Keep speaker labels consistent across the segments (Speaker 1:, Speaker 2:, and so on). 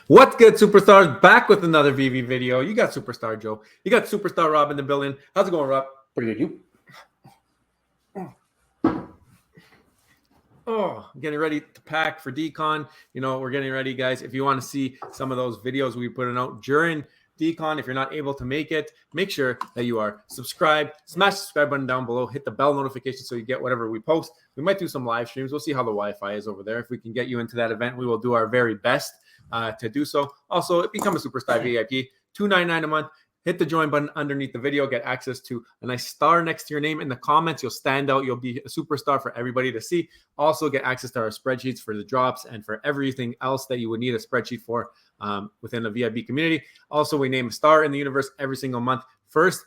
Speaker 1: What's good, superstars? Back with another VV video. You got Superstar Joe. You got Superstar Rob in the building. How's it going, Rob?
Speaker 2: Pretty good, you?
Speaker 1: Oh, getting ready to pack for Decon. You know, we're getting ready, guys. If you want to see some of those videos we put out during Decon, if you're not able to make it, make sure that you are subscribed. Smash the subscribe button down below. Hit the bell notification so you get whatever we post. We might do some live streams. We'll see how the Wi-Fi is over there. If we can get you into that event, we will do our very best to do so. Also, become a Superstar VIP, $2.99 a month. Hit the join button underneath the video. Get access to a nice star next to your name in the comments. You'll stand out. You'll be a superstar for everybody to see. Also, get access to our spreadsheets for the drops and for everything else that you would need a spreadsheet for within the VIP community. Also, we name a star in the universe every single month. First,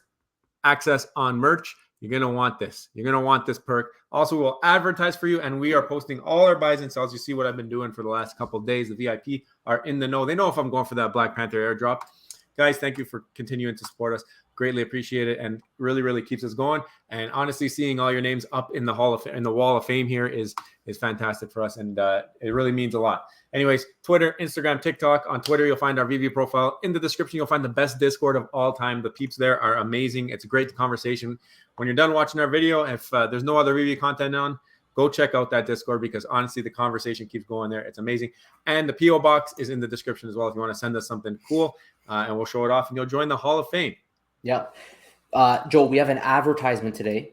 Speaker 1: access on merch. You're going to want this. You're going to want this perk. Also, we'll advertise for you, and we are posting all our buys and sells. You see what I've been doing for the last couple of days. The VIP are in the know. They know if I'm going for that Black Panther airdrop. Guys, thank you for continuing to support us. Greatly appreciate it, and really keeps us going. And honestly, seeing all your names up in the wall of fame here is fantastic for us, and it really means a lot. Anyways, Twitter, Instagram, TikTok. On Twitter, you'll find our VV profile. In the description, you'll find the best Discord of all time. The peeps there are amazing. It's a great conversation. When you're done watching our video, if there's no other VV content on, go check out that Discord, because honestly, the conversation keeps going there. It's amazing. And the P.O. box is in the description as well if you want to send us something cool, and we'll show it off, and you'll join the Hall of Fame.
Speaker 2: Yeah. Joe, we have an advertisement today.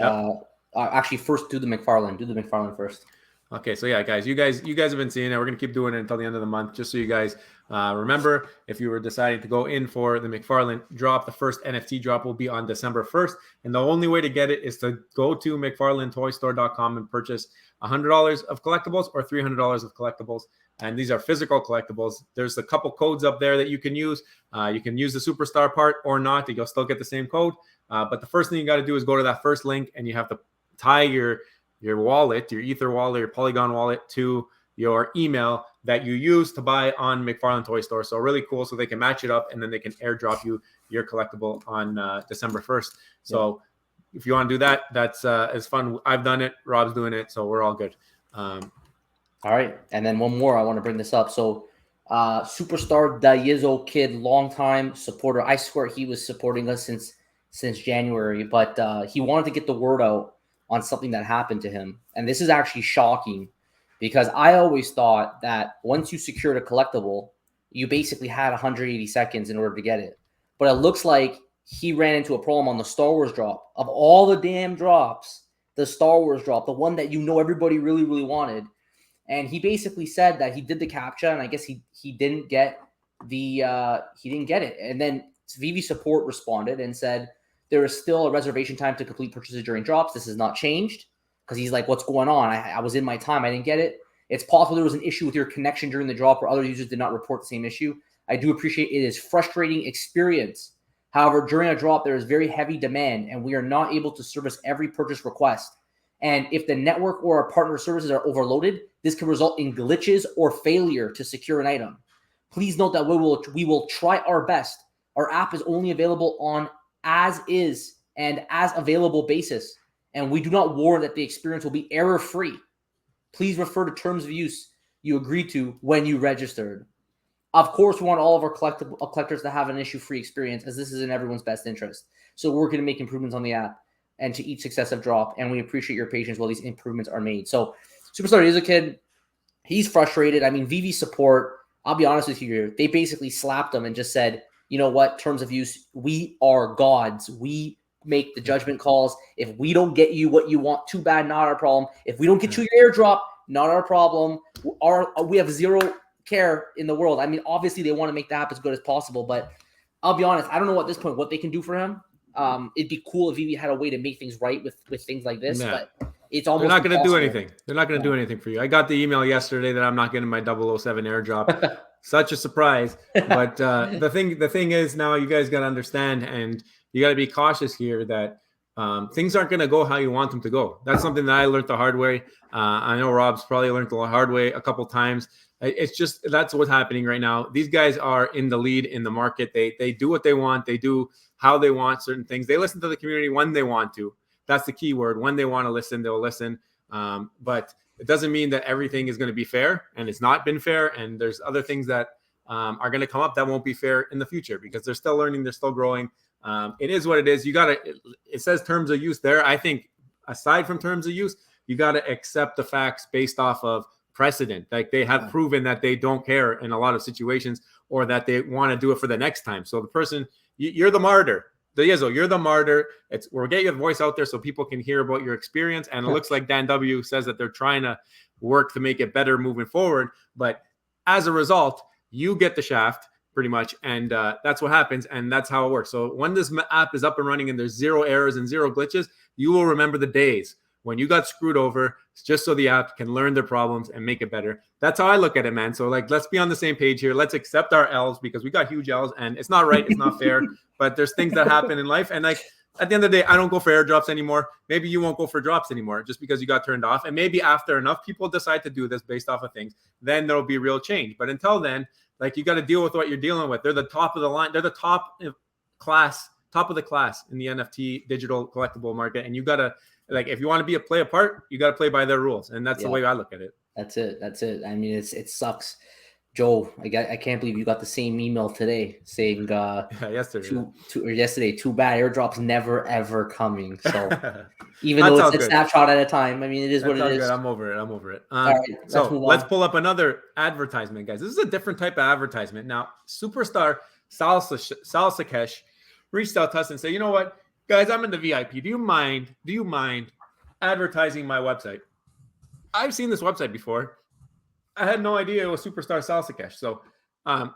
Speaker 2: Yep. Actually, first do the McFarlane. Do the McFarlane first.
Speaker 1: Okay, so yeah, guys, you guys have been seeing it. We're going to keep doing it until the end of the month, just so you guys remember, if you were deciding to go in for the McFarlane drop, the first NFT drop will be on December 1st. And the only way to get it is to go to McFarlaneToyStore.com and purchase $100 of collectibles or $300 of collectibles. And these are physical collectibles. There's a couple codes up there that you can use. You can use the Superstar part or not. You'll still get the same code. But the first thing you got to do is go to that first link, and you have to tie your wallet, your Ether wallet, your Polygon wallet to your email that you use to buy on McFarlane Toy Store. So really cool. So they can match it up, and then they can airdrop you your collectible on December 1st. So if you want to do that, that's it's fun. I've done it. Rob's doing it. So we're all good.
Speaker 2: All right. And then one more, I want to bring this up. So Superstar Dayizo Kid, longtime supporter. I swear he was supporting us since January, but he wanted to get the word out on something that happened to him. And this is actually shocking, because I always thought that once you secured a collectible, you basically had 180 seconds in order to get it. But it looks like he ran into a problem on the Star Wars drop. Of all the damn drops, the Star Wars drop, the one that everybody really wanted. And he basically said that he did the CAPTCHA, and I guess he didn't get it. And then VV support responded and said, there is still a reservation time to complete purchases during drops. This has not changed, because he's like, what's going on? I was in my time. I didn't get it. It's possible there was an issue with your connection during the drop, or other users did not report the same issue. I do appreciate it is frustrating experience. However, during a drop, there is very heavy demand, and we are not able to service every purchase request. And if the network or our partner services are overloaded, this can result in glitches or failure to secure an item. Please note that we will try our best. Our app is only available on as is and as available basis, and we do not warrant that the experience will be error-free. Please refer to terms of use you agreed to when you registered. Of course, we want all of our collectors to have an issue-free experience, as this is in everyone's best interest. So we're going to make improvements on the app and to each successive drop, and we appreciate your patience while these improvements are made. So Superstar is a kid. He's frustrated. I mean, VV support, I'll be honest with you here, they basically slapped him and just said, you know what, terms of use, we are gods. We make the judgment calls. If we don't get you what you want, too bad, not our problem. If we don't get you your airdrop, not our problem. We have zero care in the world. I mean, obviously they want to make the app as good as possible, but I'll be honest, I don't know at this point what they can do for him. It'd be cool if VV had a way to make things right with things like this, but it's almost
Speaker 1: They're not going to do anything. They're not going to do anything for you. I got the email yesterday that I'm not getting my 007 airdrop. Such a surprise. But the thing is, now you guys got to understand, and you got to be cautious here, that things aren't going to go how you want them to go. That's something that I learned the hard way. I know Rob's probably learned the hard way a couple times. It's just, that's what's happening right now. These guys are in the lead in the market. They do what they want. They do how they want certain things. They listen to the community when they want to. That's the key word. When they want to listen, they'll listen. But it doesn't mean that everything is going to be fair, and it's not been fair. And there's other things that are going to come up that won't be fair in the future because they're still learning, they're still growing. It is what it is. You got to, it says terms of use there. I think aside from terms of use, you got to accept the facts based off of precedent. Like they have proven that they don't care in a lot of situations, or that they want to do it for the next time. So the person, you're the martyr. You're the martyr. We're getting your voice out there so people can hear about your experience. And it looks like Dan W says that they're trying to work to make it better moving forward. But as a result, you get the shaft pretty much. And that's what happens. And that's how it works. So when this app is up and running and there's 0 errors and 0 glitches, you will remember the days when you got screwed over, just so the app can learn their problems and make it better. That's how I look at it, man. So like, let's be on the same page here. Let's accept our L's because we got huge L's and it's not right. It's not fair, but there's things that happen in life. And like, at the end of the day, I don't go for airdrops anymore. Maybe you won't go for drops anymore just because you got turned off. And maybe after enough people decide to do this based off of things, then there'll be real change. But until then, like you got to deal with what you're dealing with. They're the top of the line. They're the top of the class in the NFT digital collectible market. And you got to, like, if you want to play a part, you got to play by their rules. And that's the way I look at it.
Speaker 2: That's it. I mean, it sucks. Joe, I can't believe you got the same email today saying yesterday, too bad, airdrops never ever coming. So even though it's a snapshot at a time, I mean, it is what it is.
Speaker 1: Good. I'm over it. All right, so let's pull up another advertisement, guys. This is a different type of advertisement. Now, superstar Salsakesh reached out to us and said, you know what, guys, I'm in the VIP. Do you mind advertising my website? I've seen this website before. I had no idea it was Superstar Salsakesh. So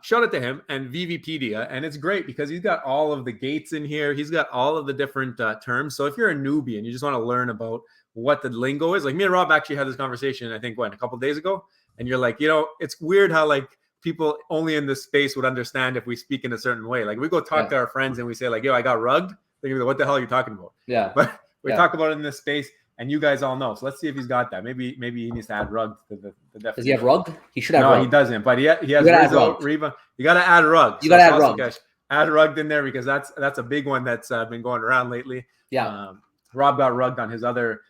Speaker 1: shout out to him and VVpedia. And it's great because he's got all of the gates in here. He's got all of the different terms. So if you're a newbie and you just want to learn about what the lingo is, like me and Rob actually had this conversation, I think, a couple of days ago. And you're like, it's weird how like people only in this space would understand if we speak in a certain way. Like we go talk to our friends and we say like, yo, I got rugged. They're gonna be like, what the hell are you talking about? Yeah. But we talk about it in this space. And you guys all know. So let's see if he's got that. Maybe he needs to add rugged to the definition.
Speaker 2: Does he have rugged? He should have rugged.
Speaker 1: No, he doesn't. But he has Rizzo, Reba. You got to add rugged.
Speaker 2: You got to add rugged.
Speaker 1: Add rugged in there because that's a big one that's been going around lately.
Speaker 2: Yeah.
Speaker 1: Rob got rugged on his other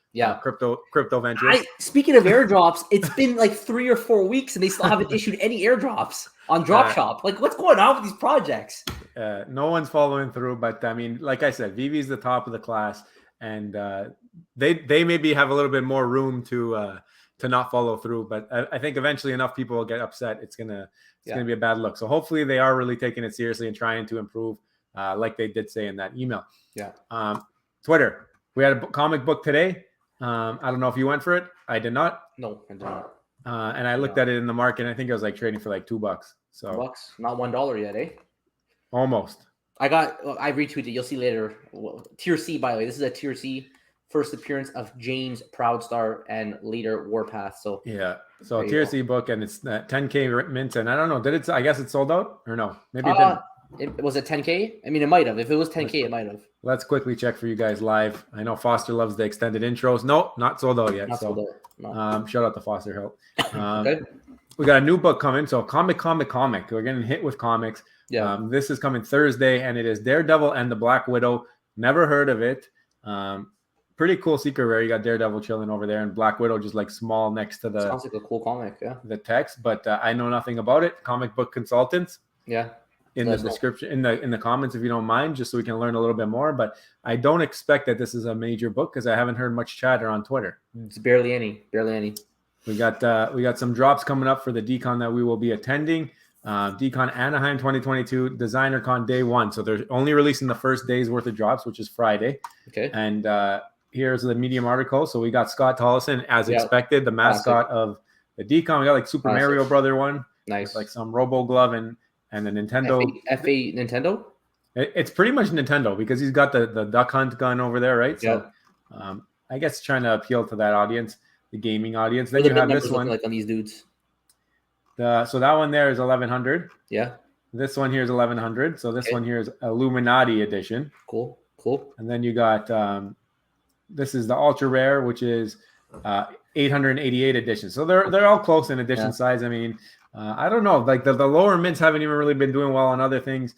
Speaker 1: crypto ventures.
Speaker 2: Speaking of airdrops, it's been like 3 or 4 weeks and they still haven't issued any airdrops on Dropshop. Like, what's going on with these projects?
Speaker 1: No one's following through. But I mean, like I said, Vivi's the top of the class. And they maybe have a little bit more room to not follow through, but I think eventually enough people will get upset. It's gonna be a bad look. So hopefully they are really taking it seriously and trying to improve, like they did say in that email. Yeah. Twitter. We had a comic book today. I don't know if you went for it. I did not.
Speaker 2: No, I did not.
Speaker 1: And I looked at it in the market. And I think it was like trading for like $2. So
Speaker 2: $2, not $1 yet, eh?
Speaker 1: Almost.
Speaker 2: I retweeted. You'll see later. Tier C, by the way. This is a Tier C first appearance of James Proudstar and later Warpath. So
Speaker 1: So Tier C book, and it's 10K mint. And I don't know. I guess it sold out or no? Maybe it didn't.
Speaker 2: It was a 10K. I mean, it might have. If it was 10K, it might have.
Speaker 1: Let's quickly check for you guys live. I know Foster loves the extended intros. No, not sold out yet. Sold out. No. Shout out to Foster Help. We got a new book coming. So comic. We're getting hit with comics. Yeah. This is coming Thursday, and it is Daredevil and the Black Widow. Never heard of it. Pretty cool secret rare. You got Daredevil chilling over there, and Black Widow just like small next to the.
Speaker 2: Sounds like a cool comic. Yeah.
Speaker 1: The text, but I know nothing about it. Comic book consultants.
Speaker 2: Yeah.
Speaker 1: In the description, in the comments, if you don't mind, just so we can learn a little bit more. But I don't expect that this is a major book because I haven't heard much chatter on Twitter.
Speaker 2: It's barely any.
Speaker 1: We got some drops coming up for the Decon that we will be attending. Decon Anaheim 2022 Designer Con Day 1. So they're only releasing the first day's worth of drops, which is Friday.
Speaker 2: Okay.
Speaker 1: And here's the Medium article. So we got Scott Tollison, as expected, the mascot of the Decon. We got like Super Mario Brother one.
Speaker 2: Nice.
Speaker 1: Like some Robo Glove and the Nintendo.
Speaker 2: FA Nintendo?
Speaker 1: It's pretty much Nintendo because he's got the Duck Hunt gun over there, right? So I guess trying to appeal to that audience, the gaming audience. Then you have this one.
Speaker 2: Like on these dudes.
Speaker 1: So that one there is 1100.
Speaker 2: Yeah.
Speaker 1: This one here is 1100. So this one here is Illuminati edition.
Speaker 2: Cool.
Speaker 1: And then you got this is the ultra rare, which is 888 edition. So they're all close in edition size. I mean, I don't know. Like the lower mints haven't even really been doing well on other things.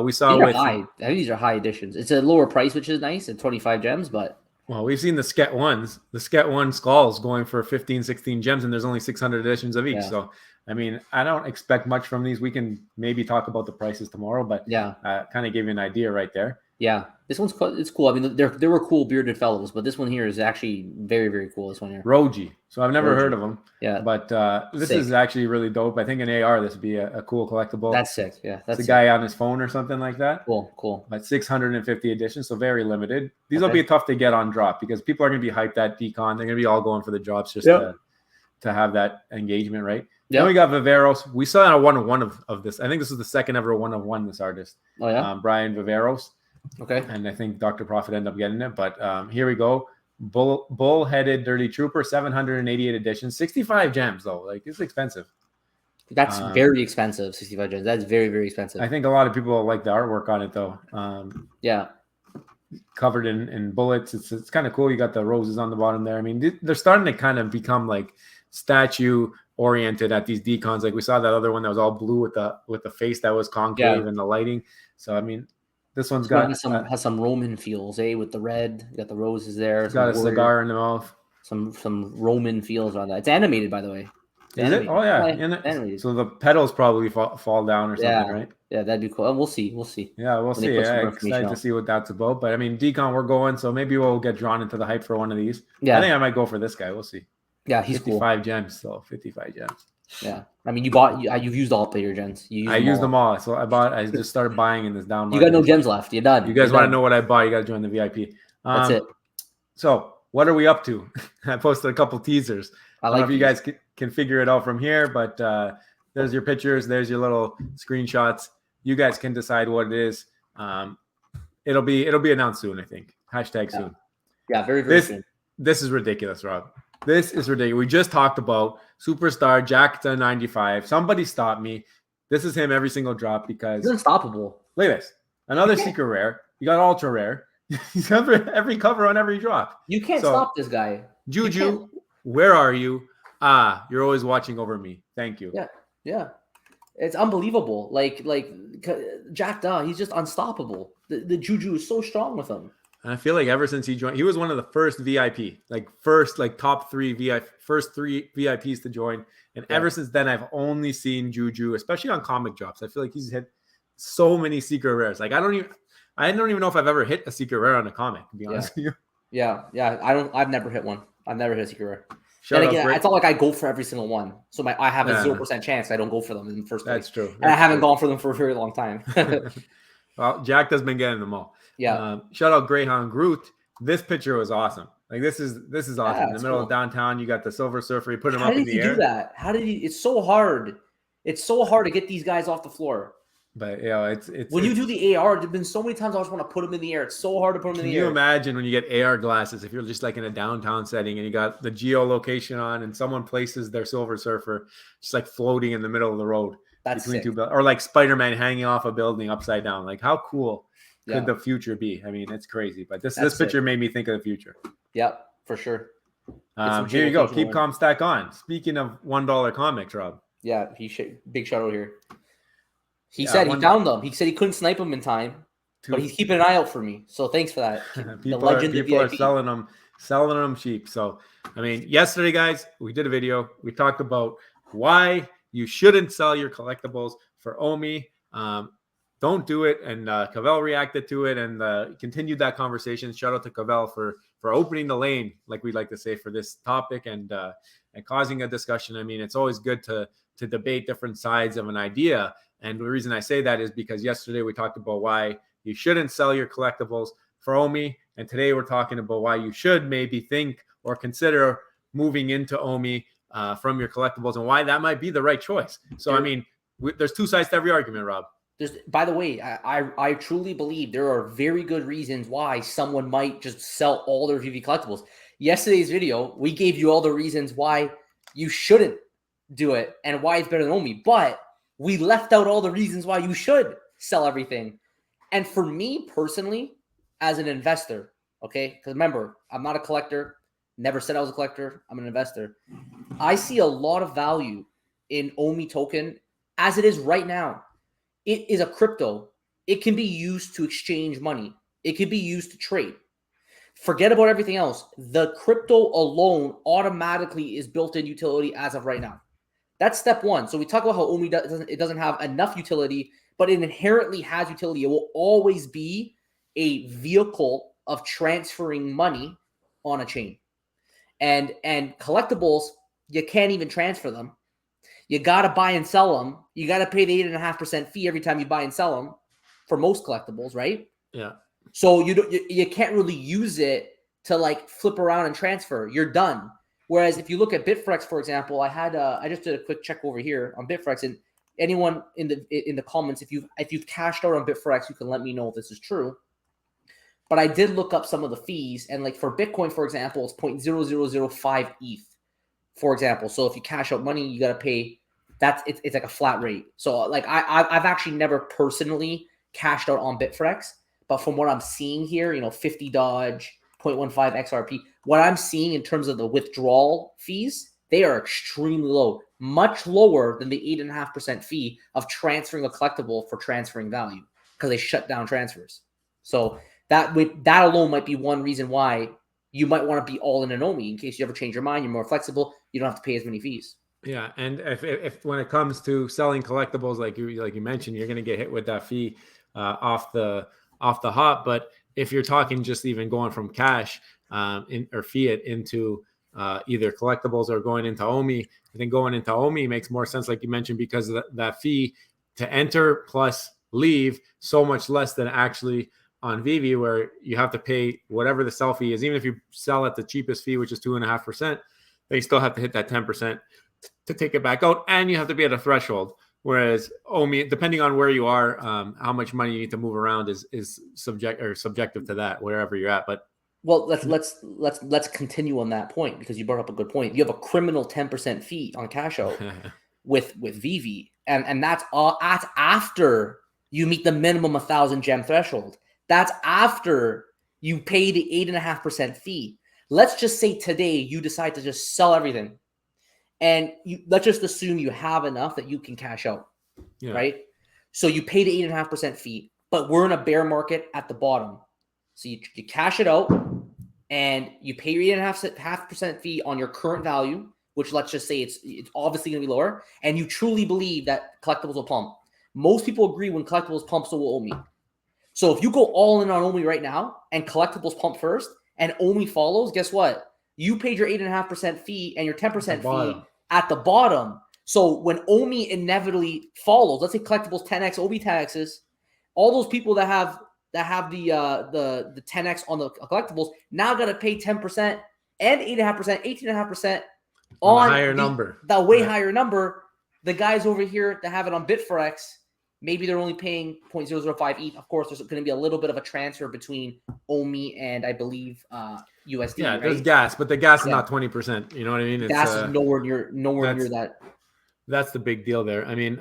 Speaker 1: We saw
Speaker 2: these are high editions. It's a lower price, which is nice at 25 gems, but.
Speaker 1: Well, we've seen the Sket 1s, the Sket 1 skulls going for 15, 16 gems, and there's only 600 editions of each. So I mean, I don't expect much from these. We can maybe talk about the prices tomorrow, but
Speaker 2: Yeah.
Speaker 1: kind of give you an idea right there.
Speaker 2: Yeah, this one's it's cool. I mean, there were cool bearded fellows, but this one here is actually very, very cool. This one here,
Speaker 1: Roji. So I've never
Speaker 2: Roji.
Speaker 1: heard of them.
Speaker 2: Yeah,
Speaker 1: but this
Speaker 2: sick.
Speaker 1: is actually really dope. I think an AR, this would be a cool collectible.
Speaker 2: That's sick. Yeah, that's
Speaker 1: it's a guy on his phone or something like that.
Speaker 2: Cool.
Speaker 1: But 650 editions, so very limited. These will be tough to get on drop because people are going to be hyped at Decon. They're going to be all going for the drops just to have that engagement, right? Then we got Viveros. We saw a 1-of-1 of this. I think this is the second ever 1-of-1 this artist.
Speaker 2: Oh yeah,
Speaker 1: Brian Viveros.
Speaker 2: Okay.
Speaker 1: And I think Dr. Profit ended up getting it. But here we go. Bull-headed Dirty Trooper, 788 editions. 65 gems, though. Like, it's expensive.
Speaker 2: That's very expensive, 65 gems. That's very, very expensive.
Speaker 1: I think a lot of people like the artwork on it, though.
Speaker 2: Yeah.
Speaker 1: Covered in bullets. It's kind of cool. You got the roses on the bottom there. I mean, they're starting to kind of become, like, statue-oriented at these decons. Like, we saw that other one that was all blue with the face that was concave and the lighting. So, I mean... This one's got
Speaker 2: has some Roman feels, with the red. You got the roses there.
Speaker 1: It's got a cigar in the mouth.
Speaker 2: Some Roman feels on that. It's animated, by the way.
Speaker 1: Is it? Oh yeah, animated. So the petals probably fall down or something, right?
Speaker 2: Yeah, that'd be cool. We'll see.
Speaker 1: Yeah, we'll see. Yeah, excited to see what that's about. But I mean, Decon, we're going, so maybe we'll get drawn into the hype for one of these. Yeah, I think I might go for this guy. We'll see.
Speaker 2: Yeah, he's
Speaker 1: 55
Speaker 2: cool.
Speaker 1: gems, so 55 gems.
Speaker 2: Yeah, I mean, you've used all your gens.
Speaker 1: I used them all, so I just started buying in this down market.
Speaker 2: You got no gems left. You're done.
Speaker 1: You guys want to know what I bought? You got to join the VIP.
Speaker 2: That's it.
Speaker 1: So what are we up to? I posted a couple teasers. I don't know if you guys can figure it out from here, but there's your pictures. There's your little screenshots. You guys can decide what it is. It'll be announced soon, I think. Hashtag soon.
Speaker 2: Yeah, very, very soon.
Speaker 1: This is ridiculous, Rob. This is ridiculous. We just talked about Superstar Jackta 95. Somebody stop me. This is him every single drop because
Speaker 2: he's unstoppable.
Speaker 1: Look at this. Another secret rare. You got ultra rare. He's every cover on every drop.
Speaker 2: You can't stop this guy.
Speaker 1: Juju, where are you? You're always watching over me. Thank you.
Speaker 2: Yeah. It's unbelievable. Like Jackta, he's just unstoppable. The Juju is so strong with him.
Speaker 1: And I feel like ever since he joined, he was one of the first VIP, top 3 VIP, first 3 VIPs to join. And ever since then, I've only seen Juju, especially on comic drops. I feel like he's hit so many secret rares. Like I don't even know if I've ever hit a secret rare on a comic, to be honest with you.
Speaker 2: Yeah. I've never hit one. I've never hit a secret rare. And again, it's not like I go for every single one. So I have a 0% chance I don't go for them in the first place.
Speaker 1: That's true.
Speaker 2: And I haven't gone for them for a very long time.
Speaker 1: Well, Jack has been getting them all.
Speaker 2: Yeah.
Speaker 1: Shout out Greyhound Groot. This picture was awesome. Like this is awesome. In the middle of downtown, you got the Silver Surfer. You put him up in the air.
Speaker 2: How did he do that? How did he? It's so hard. It's so hard to get these guys off the floor.
Speaker 1: But it's
Speaker 2: when you do the AR, there've been so many times I just want to put them in the air. It's so hard to put them in the air.
Speaker 1: Can you imagine when you get AR glasses, if you're just like in a downtown setting and you got the geolocation on and someone places their Silver Surfer just like floating in the middle of the road between two buildings, or like Spider-Man hanging off a building upside down. Like how cool could the future be? I mean, it's crazy. But this picture made me think of the future.
Speaker 2: Yep, for sure.
Speaker 1: Here you go. Keep calm, stack on. Speaking of $1 comics, Rob.
Speaker 2: Yeah, big shout out here. He said he found them. He said he couldn't snipe them in time, but he's keeping an eye out for me. So thanks for that.
Speaker 1: people are selling them cheap. So, I mean, yesterday, guys, we did a video. We talked about why you shouldn't sell your collectibles for OMI. Don't do it. And Cavell reacted to it and continued that conversation. Shout out to Cavell for opening the lane, like we like to say, for this topic and causing a discussion. I mean, it's always good to debate different sides of an idea. And the reason I say that is because yesterday we talked about why you shouldn't sell your collectibles for OMI. And today we're talking about why you should maybe think or consider moving into OMI from your collectibles and why that might be the right choice. So, I mean, there's two sides to every argument, Rob.
Speaker 2: By the way, I truly believe there are very good reasons why someone might just sell all their VV collectibles. Yesterday's video, we gave you all the reasons why you shouldn't do it and why it's better than OMI. But we left out all the reasons why you should sell everything. And for me personally, as an investor, okay, because remember, I'm not a collector, never said I was a collector, I'm an investor. I see a lot of value in OMI token as it is right now. It is a crypto. It can be used to exchange money. It can be used to trade. Forget about everything else. The crypto alone automatically is built-in utility as of right now. That's step one. So we talk about how OMI doesn't have enough utility, but it inherently has utility. It will always be a vehicle of transferring money on a chain. And collectibles, you can't even transfer them. You got to buy and sell them. You got to pay the 8.5% fee every time you buy and sell them for most collectibles, right?
Speaker 1: Yeah.
Speaker 2: So you can't really use it to like flip around and transfer. You're done. Whereas if you look at Bitfrex, for example, I just did a quick check over here on Bitfrex, and anyone in the comments, if you've cashed out on Bitfrex, you can let me know if this is true. But I did look up some of the fees, and like for Bitcoin, for example, it's 0.0005 ETH, for example. So if you cash out money, you got to pay. It's like a flat rate. So like I've actually never personally cashed out on Bitfrex, but from what I'm seeing here, 50 Dodge, 0.15 XRP, what I'm seeing in terms of the withdrawal fees, they are extremely low, much lower than the 8.5% fee of transferring a collectible for transferring value, because they shut down transfers. So that alone might be one reason why you might want to be all in an OMI in case you ever change your mind. You're more flexible. You don't have to pay as many fees.
Speaker 1: Yeah, and if when it comes to selling collectibles, like you mentioned, you're going to get hit with that fee off the hop. But if you're talking just even going from cash or fiat into either collectibles or going into OMI, I think going into OMI makes more sense, like you mentioned, because of that fee to enter plus leave so much less than actually on Veve, where you have to pay whatever the sell fee is. Even if you sell at the cheapest fee, which is 2.5%, they still have to hit that 10% to take it back out, and you have to be at a threshold. Whereas OMI, depending on where you are, how much money you need to move around is subjective to that, wherever you're at. But
Speaker 2: well, let's continue on that point, because you brought up a good point. You have a criminal 10% fee on cash out with Veve, and that's after you meet the minimum 1,000 gem threshold. That's after you pay the 8.5% fee. Let's just say today you decide to just sell everything, and let's just assume you have enough that you can cash out, right? So you pay the 8.5% fee, but we're in a bear market at the bottom. So you cash it out, and you pay your 8.5% fee on your current value, which let's just say it's obviously going to be lower, and you truly believe that collectibles will pump. Most people agree when collectibles pump, so will OMI. So if you go all in on OMI right now and collectibles pump first and OMI follows, guess what? You paid your 8.5% fee and your 10% fee at the bottom. So when OMI inevitably follows, let's say collectibles 10x, OMI 10x's, all those people that have the 10x on the collectibles now got to pay 10% and 8.5%, 18.5% on the higher number. The way higher number. The guys over here that have it on Bitfrex, maybe they're only paying 0.005 ETH. Of course, there's going to be a little bit of a transfer between OMI and I believe USD.
Speaker 1: Yeah,
Speaker 2: right?
Speaker 1: There's gas, but the gas is not 20%. You know what I mean?
Speaker 2: Gas is nowhere near that.
Speaker 1: That's the big deal there. I mean,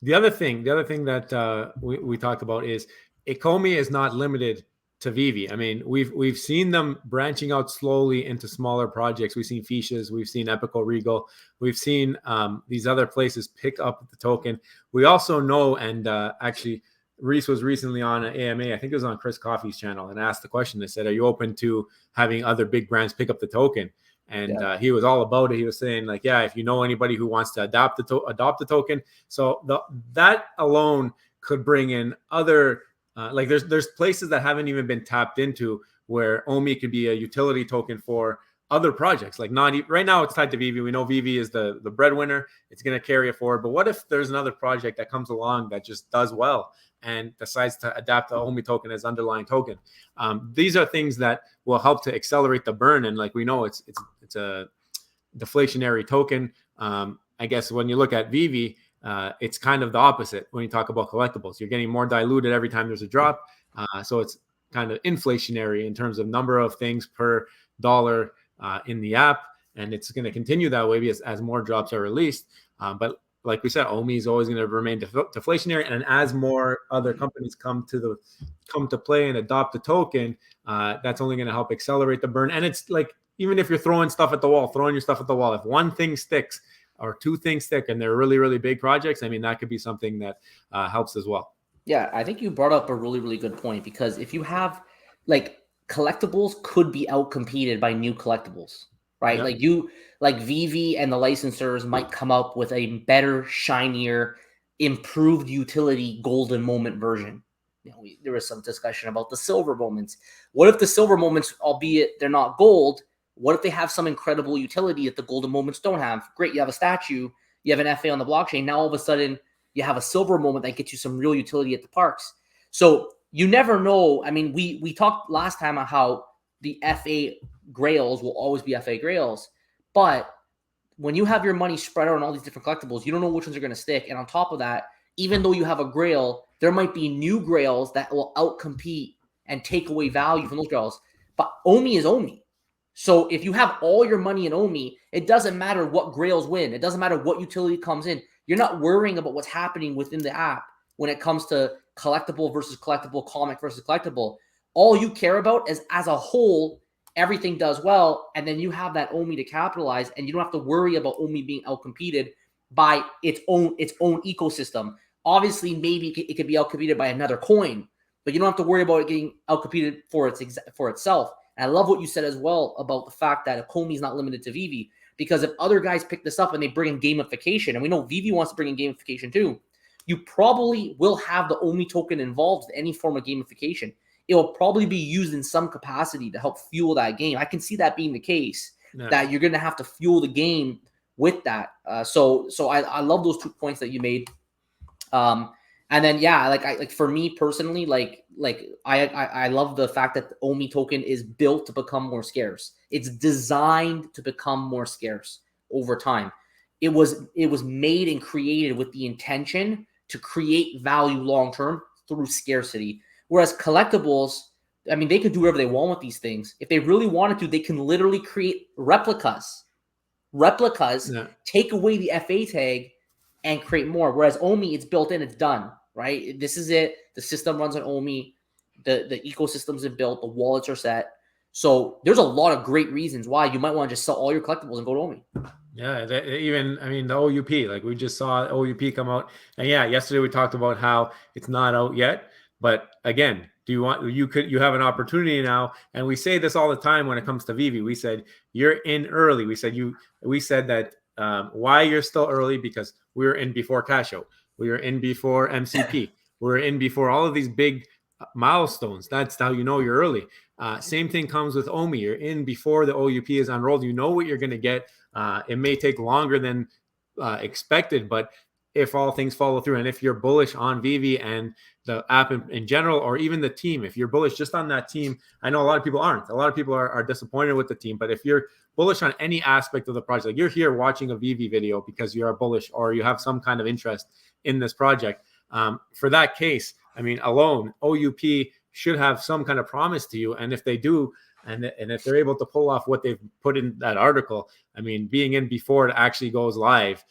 Speaker 1: the other thing that we talked about is ecomi is not limited to Veve. I mean, we've seen them branching out slowly into smaller projects. We've seen Fiches, we've seen Epico Regal, we've seen these other places pick up the token. We also know, and actually, Reese was recently on an AMA, I think it was on Chris Coffey's channel, and asked the question. They said, "Are you open to having other big brands pick up the token?" And he was all about it. He was saying, like, yeah, if you know anybody who wants to adopt the token, so that alone could bring in other. Like there's places that haven't even been tapped into where OMI could be a utility token for other projects. Like right now it's tied to Veve. We know Veve is the breadwinner. It's going to carry it forward. But what if there's another project that comes along that just does well and decides to adapt the OMI token as underlying token? These are things that will help to accelerate the burn. And like we know, it's a deflationary token. I guess when you look at Veve, it's kind of the opposite when you talk about collectibles. You're getting more diluted every time there's a drop. So it's kind of inflationary in terms of number of things per dollar in the app. And it's going to continue that way as more drops are released. But like we said, OMI is always going to remain deflationary. And as more other companies come to play and adopt the token, that's only going to help accelerate the burn. And it's like, even if you're throwing your stuff at the wall, if one thing sticks, or two things stick and they're really, really big projects, I mean, that could be something that helps as well.
Speaker 2: Yeah, I think you brought up a really, really good point, because if you have like collectibles could be outcompeted by new collectibles. right?
Speaker 1: Yeah.
Speaker 2: Like Veve and the licensors might come up with a better, shinier, improved utility golden moment version. There was some discussion about the silver moments. What if the silver moments, albeit they're not gold, what if they have some incredible utility that the golden moments don't have? Great, you have a statue, you have an FA on the blockchain. Now all of a sudden you have a silver moment that gets you some real utility at the parks. So you never know. I mean, we talked last time on how the FA grails will always be FA grails, but when you have your money spread out on all these different collectibles, you don't know which ones are going to stick. And on top of that, even though you have a grail, there might be new grails that will outcompete and take away value from those grails. But OMI is OMI. So if you have all your money in OMI, it doesn't matter what grails win. It doesn't matter what utility comes in. You're not worrying about what's happening within the app when it comes to collectible versus collectible, comic versus collectible. All you care about is, as a whole, everything does well, and then you have that OMI to capitalize, and you don't have to worry about OMI being outcompeted by its own ecosystem. Obviously, maybe it could be outcompeted by another coin, but you don't have to worry about it getting outcompeted for itself. And I love what you said as well about the fact that ecomi is not limited to Veve, because if other guys pick this up and they bring in gamification, and we know Veve wants to bring in gamification too, you probably will have the OMI token involved in any form of gamification. It will probably be used in some capacity to help fuel that game. I can see that being the case, that you're going to have to fuel the game with that. So I love those 2 points that you made. And then, yeah, like for me personally, I love the fact that the OMI token is built to become more scarce. It's designed to become more scarce over time. It was made and created with the intention to create value long-term through scarcity. Whereas collectibles, I mean, they could do whatever they want with these things. If they really wanted to, they can literally create replicas, take away the FA tag and create more. Whereas OMI, it's built in, it's done, right? This is it. The system runs on OMI. The ecosystem's is built. The wallets are set. So there's a lot of great reasons why you might want to just sell all your collectibles and go to OMI.
Speaker 1: Yeah, I mean, the OUP, like we just saw OUP come out. And yeah, yesterday we talked about how it's not out yet. But again, you have an opportunity now. And we say this all the time when it comes to Veve. We said, you're in early. We said that why you're still early, because we were in before cash out. We were in before MCP. We were in before all of these big milestones. That's how you know you're early. Same thing comes with OMI. You're in before the OUP is unrolled. You know what you're going to get. It may take longer than expected, but if all things follow through, and if you're bullish on Veve and the app in general, or even the team, if you're bullish just on that team, I know a lot of people aren't. A lot of people are disappointed with the team, but if you're bullish on any aspect of the project, like you're here watching a Veve video because you are bullish or you have some kind of interest in this project, for that case, I mean, alone, OUP should have some kind of promise to you. And if they do, and if they're able to pull off what they've put in that article, I mean, being in before it actually goes live,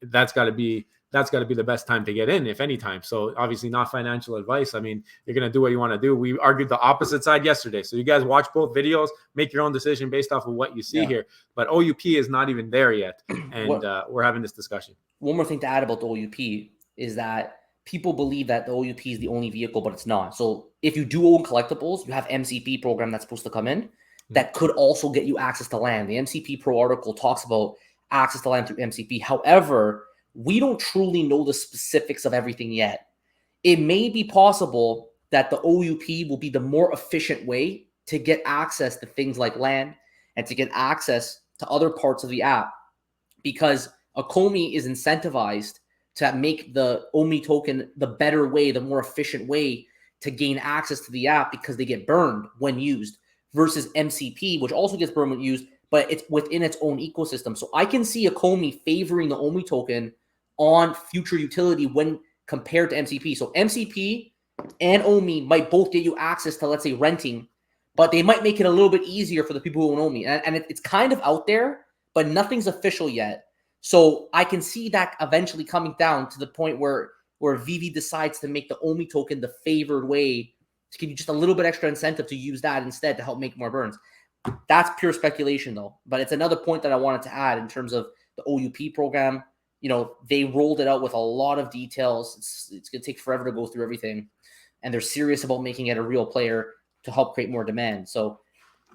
Speaker 1: that's got to be the best time to get in, if any time. So obviously not financial advice. I mean, you're going to do what you want to do. We argued the opposite side yesterday. So you guys watch both videos, make your own decision based off of what you see here. But OUP is not even there yet. And we're having this discussion.
Speaker 2: One more thing to add about the OUP is that people believe that the OUP is the only vehicle, but it's not. So if you do own collectibles, you have MCP program that's supposed to come in that could also get you access to land. The MCP Pro article talks about access to land through MCP. However, we don't truly know the specifics of everything yet. It may be possible that the OUP will be the more efficient way to get access to things like land and to get access to other parts of the app, because ecomi is incentivized to make the OMI token the better way, the more efficient way to gain access to the app, because they get burned when used, versus MCP, which also gets burned when used, but it's within its own ecosystem. So I can see ecomi favoring the OMI token on future utility when compared to MCP. So MCP and OMI might both get you access to, let's say, renting, but they might make it a little bit easier for the people who own OMI. And it's kind of out there, but nothing's official yet. So I can see that eventually coming down to the point where Veve decides to make the OMI token the favored way to give you just a little bit extra incentive to use that instead to help make more burns. That's pure speculation, though. But it's another point that I wanted to add in terms of the OUP program. You know, they rolled it out with a lot of details. It's going to take forever to go through everything. And they're serious about making it a real player to help create more demand. So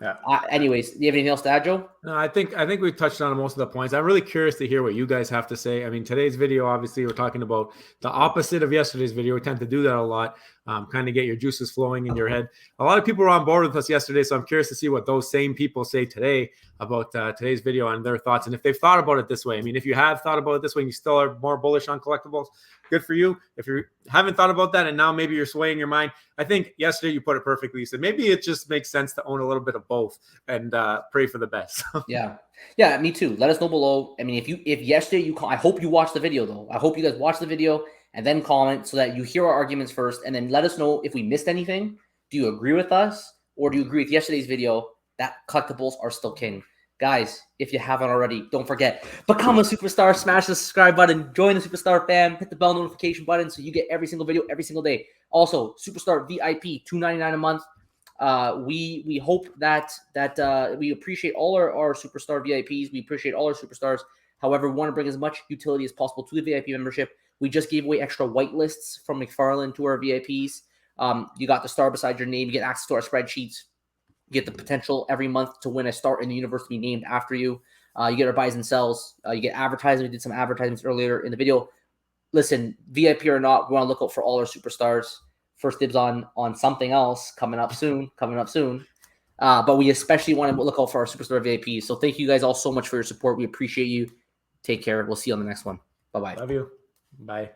Speaker 1: Yeah.
Speaker 2: Anyways, do you have anything else to add, Joe?
Speaker 1: No, I think we've touched on most of the points. I'm really curious to hear what you guys have to say. I mean, today's video, obviously, we're talking about the opposite of yesterday's video. We tend to do that a lot, kind of get your juices flowing in your head. A lot of people were on board with us yesterday, so I'm curious to see what those same people say today about today's video and their thoughts, and if they've thought about it this way. I mean, if you have thought about it this way and you still are more bullish on collectibles, good for you. If you haven't thought about that and now maybe you're swaying your mind, I think yesterday you put it perfectly. You said maybe it just makes sense to own a little bit of both and pray for the best.
Speaker 2: Yeah, me too. Let us know below. I mean, if yesterday you call, I hope you watched the video though. I hope you guys watch the video and then comment so that you hear our arguments first, and then let us know if we missed anything. Do you agree with us, or do you agree with yesterday's video that collectibles are still king? Guys, if you haven't already, don't forget, become a superstar, smash the subscribe button, join the Superstar fam, hit the bell notification button so you get every single video every single day. Also, Superstar VIP, $2.99 a month. We hope that we appreciate all our Superstar VIPs. We appreciate all our superstars. However, we want to bring as much utility as possible to the VIP membership. We just gave away extra whitelists from McFarlane to our VIPs. You got the star beside your name. You get access to our spreadsheets. You get the potential every month to win a star in the universe to be named after you. You get our buys and sells. You get advertising. We did some advertisements earlier in the video. Listen, VIP or not, we want to look out for all our superstars. First dibs on something else coming up soon. But we especially want to look out for our Superstar VIPs. So thank you guys all so much for your support. We appreciate you. Take care. We'll see you on the next one. Bye-bye.
Speaker 1: Love you. Bye.